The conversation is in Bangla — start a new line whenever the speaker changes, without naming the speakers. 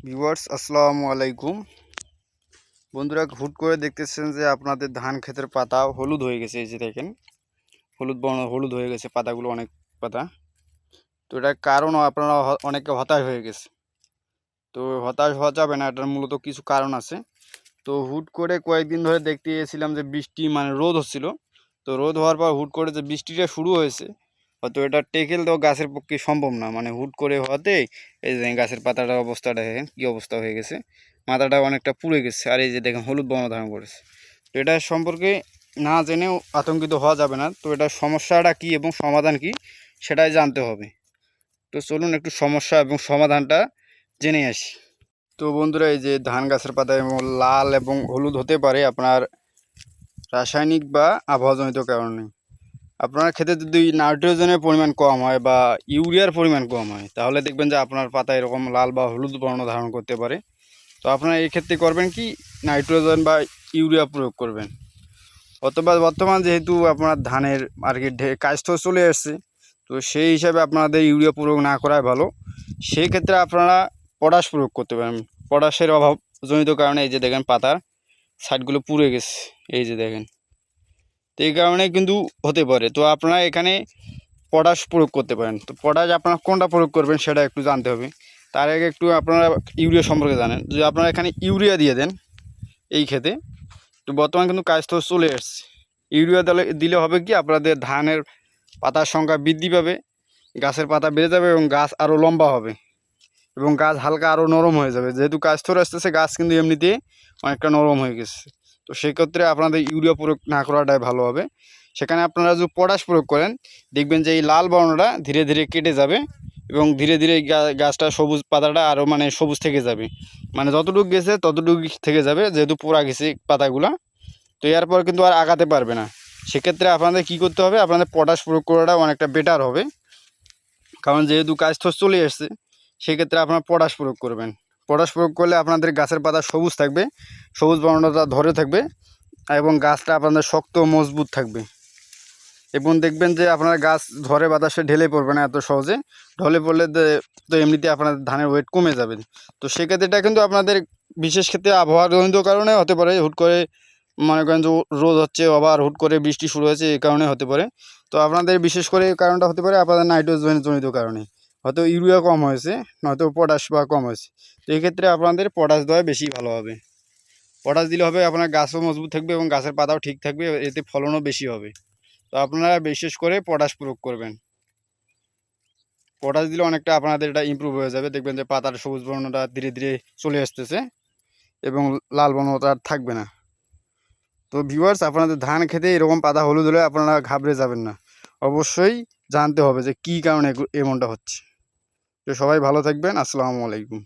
ভিউয়ার্স আসসালামু আলাইকুম। বন্ধুরা, হুট করে দেখতেছেন যে আপনাদের ধান ক্ষেতের পাতা হলুদ হয়ে গেছে। এই যে দেখেন, হলুদ হয়ে গেছে পাতাগুলো, অনেক পাতা। তো এটার কারণও আপনারা অনেকে হতাশ হয়ে গেছে। তো হতাশ হওয়া যাবে না, এটার মূলত কিছু কারণ আছে। তো হুট করে কয়েকদিন ধরে দেখতে গিয়েছিলাম যে বৃষ্টি রোদ হচ্ছিল। তো রোদ হওয়ার পর হুট করে যে বৃষ্টিটা শুরু হয়েছে, হয়তো এটা টেকেল দেওয়া গাছের পক্ষে সম্ভব না। হুট করে হওয়াতে এই যে গাছের পাতাটার অবস্থাটা দেখেন কী অবস্থা হয়ে গেছে, মাথাটা অনেকটা পুড়ে গেছে। আর এই যে দেখেন হলুদ বর্ণ ধারণ করেছে। তো এটা সম্পর্কে না জেনেও আতঙ্কিত হওয়া যাবে না। তো এটার সমস্যাটা কি এবং সমাধান কি সেটাই জানতে হবে। তো চলুন একটু সমস্যা এবং সমাধানটা জেনে আসি। তো বন্ধুরা, এই যে ধান গাছের পাতা এবং লাল এবং হলুদ হতে পারে আপনার রাসায়নিক বা আবহাওয়াজনিত কারণে। আপনার ক্ষেতে যদি নাইট্রোজেনের পরিমাণ কম হয় বা ইউরিয়ার পরিমাণ কম হয়, তাহলে দেখবেন যে আপনার পাতা এরকম লাল বা হলুদ বর্ণ ধারণ করতে পারে। তো আপনারা এই ক্ষেত্রে করবেন কি, নাইট্রোজেন বা ইউরিয়া প্রয়োগ করবেন। অথবা বর্তমান যেহেতু আপনার ধানের আর কি কাজ চলে আসছে, তো সেই হিসাবে আপনাদের ইউরিয়া প্রয়োগ না করাই ভালো। সেই ক্ষেত্রে আপনারা পটাশ প্রয়োগ করতে পারেন। পটাশের অভাবজনিত কারণে এই যে দেখেন পাতার সাইডগুলো পুড়ে গেছে, এই যে দেখেন। তো এই কারণে কিন্তু হতে পারে। তো আপনারা এখানে পটাশ প্রয়োগ করতে পারেন। তো পটাশ আপনারা কোনটা প্রয়োগ করবেন সেটা একটু জানতে হবে। তার আগে একটু আপনারা ইউরিয়া সম্পর্কে জানেন। যদি আপনারা এখানে ইউরিয়া দিয়ে দেন এই ক্ষেতে, তো বর্তমানে কিন্তু কাজ তো চলে এসছে। ইউরিয়া দিলে হবে কি, আপনাদের ধানের পাতার সংখ্যা বৃদ্ধি পাবে, গাছের পাতা বেড়ে যাবে এবং গাছ আরও লম্বা হবে এবং গাছ হালকা আরও নরম হয়ে যাবে। যেহেতু কাজ ধরে আসতেছে, গাছ কিন্তু এমনিতে অনেকটা নরম হয়ে গেছে। তো সেক্ষেত্রে আপনাদের ইউরিয়া প্রয়োগ না করাটাই ভালো হবে। সেখানে আপনারা যদি পটাশ প্রয়োগ করেন, দেখবেন যে এই লাল বর্ণটা ধীরে ধীরে কেটে যাবে এবং ধীরে ধীরে গাছটা সবুজ, পাতাটা আরও সবুজ থেকে যাবে। যতটুকু গেছে ততটুকু থেকে যাবে, যেহেতু পোড়া গেছে পাতাগুলা। তো এরপর কিন্তু আর আগাতে পারবে না। সেক্ষেত্রে আপনাদের কি করতে হবে, আপনাদের পটাশ প্রয়োগ করাটা অনেকটা বেটার হবে। কারণ যেহেতু কাজ তো চলে এসছে, সেক্ষেত্রে আপনারা পটাশ প্রয়োগ করবেন। পটাশ প্রয়োগ করলে আপনাদের গাছের পাতা সবুজ থাকবে, সবুজ বর্ণটা ধরে থাকবে এবং গাছটা আপনাদের শক্ত মজবুত থাকবে। এবং দেখবেন যে আপনার গাছ ঝড়ে বাতাসে ঢেলে পড়বে না এত সহজে। ঢলে পড়লে তো এমনিতে আপনাদের ধানের ওয়েট কমে যাবে। তো সেক্ষেত্রে এটা কিন্তু আপনাদের বিশেষ ক্ষেত্রে আবহাওয়াজনিত কারণে হতে পারে। হুট করে মনে করেন যে রোদ হচ্ছে, আবার হুট করে বৃষ্টি শুরু হয়েছে, এই কারণে হতে পারে। তো আপনাদের বিশেষ করে এই কারণটা হতে পারে আপনাদের নাইট্রোজেনজনিত কারণে। হয়তো ইউরিয়া কম হয়েছে, নয়তো পটাশ বা কম হয়েছে। তো এই ক্ষেত্রে আপনাদের পটাশ দেওয়া বেশি ভালো হবে। পটাশ দিলে হবে আপনার গাছও মজবুত থাকবে এবং গাছের পাতাও ঠিক থাকবে, এতে ফলনও বেশি হবে। তো আপনারা বিশেষ করে পটাশ প্রয়োগ করবেন। পটাশ দিলে অনেকটা আপনাদের এটা ইমপ্রুভ হয়ে যাবে। দেখবেন যে পাতার সবুজ বর্ণটা ধীরে ধীরে চলে আসতেছে এবং লাল বর্ণটা আর থাকবে না। তো ভিউয়ার্স, আপনাদের ধান খেতে এরকম পাতা হলুদ হলে আপনারা ঘাবড়ে যাবেন না। অবশ্যই জানতে হবে যে কী কারণে এমনটা হচ্ছে। তো সবাই ভালো থাকবেন। আসসালামু আলাইকুম।